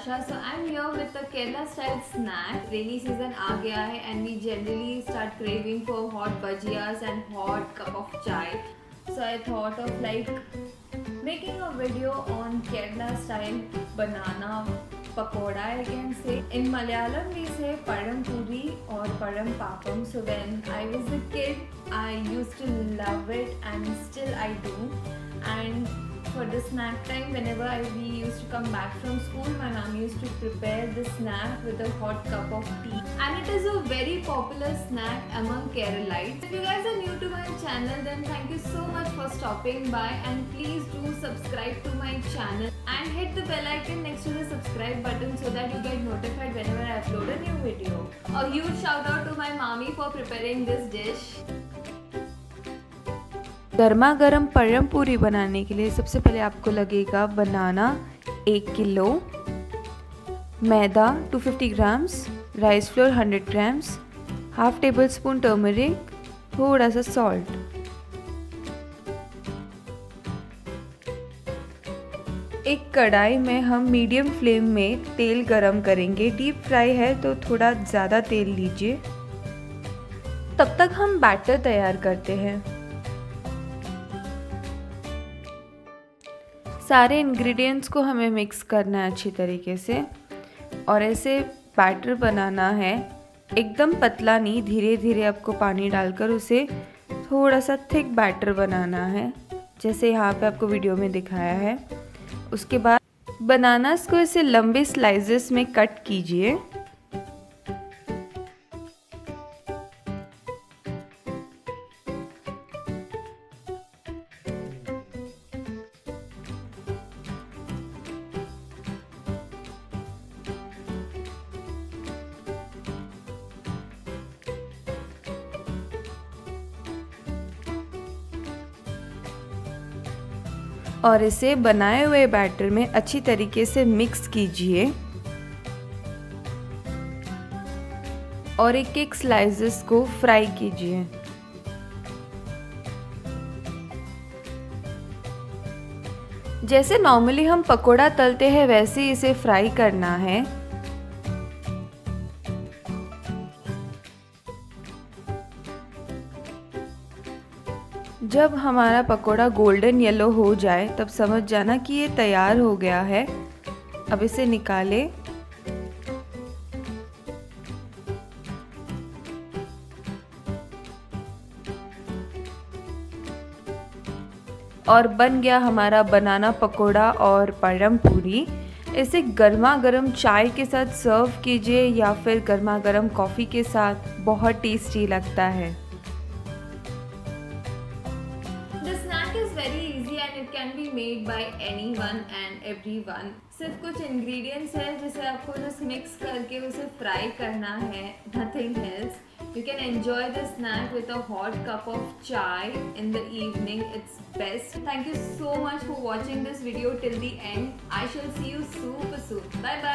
Natasha. So I'm here with a Kerala style snack. Rainy season आ गया है and we generally start craving for hot bhajiyas and hot cup of chai. So I thought of like making a video on Kerala style banana pakoda, I can say. In Malayalam we say padam puri or padam papam. So when I was a kid I used to love it and still I do. And for the snack time, whenever we used to come back from school, my mom used to prepare the snack with a hot cup of tea. And it is a very popular snack among Keralites. If you guys are new to my channel, then thank you so much for stopping by, and please do subscribe to my channel and hit the bell icon next to the subscribe button so that you get notified whenever I upload a new video. A huge shout out to my mommy for preparing this dish. गर्मा गर्म पड़म पूरी बनाने के लिए सबसे पहले आपको लगेगा बनाना 1 किलो, मैदा 250 grams, rice flour 100 grams, half table spoon turmeric, थोड़ा सा सॉल्ट। एक कढ़ाई में हम मीडियम फ्लेम में तेल गरम करेंगे। डीप फ्राई है तो थोड़ा ज़्यादा तेल लीजिए। तब तक हम बैटर तैयार करते हैं। सारे इंग्रेडिएंट्स को हमें मिक्स करना है अच्छी तरीके से और ऐसे बैटर बनाना है। एकदम पतला नहीं, धीरे धीरे आपको पानी डालकर उसे थोड़ा सा थिक बैटर बनाना है, जैसे यहाँ पे आपको वीडियो में दिखाया है। उसके बाद बनानास को ऐसे लंबे स्लाइसेस में कट कीजिए। और इसे बनाए हुए बैटर में अच्छी तरीके से मिक्स कीजिए और एक एक स्लाइसेस को फ्राई कीजिए। जैसे नॉर्मली हम पकोड़ा तलते हैं वैसे ही इसे फ्राई करना है। जब हमारा पकोड़ा गोल्डन येलो हो जाए तब समझ जाना कि ये तैयार हो गया है। अब इसे निकालें और बन गया हमारा बनाना पकोड़ा और पड़म पूरी। इसे गर्मा गर्म चाय के साथ सर्व कीजिए या फिर गर्मा गर्म कॉफ़ी के साथ, बहुत टेस्टी लगता है। Can be made by anyone and everyone. सिर्फ कुछ इंग्रेडिएंट्स है जिसे आपको जस्ट मिक्स करके उसे फ्राई करना है, nothing else. You can enjoy the snack with a hot cup of chai in the evening. It's best. Thank you so much for watching this video till the end. I shall see you super soon. Bye bye.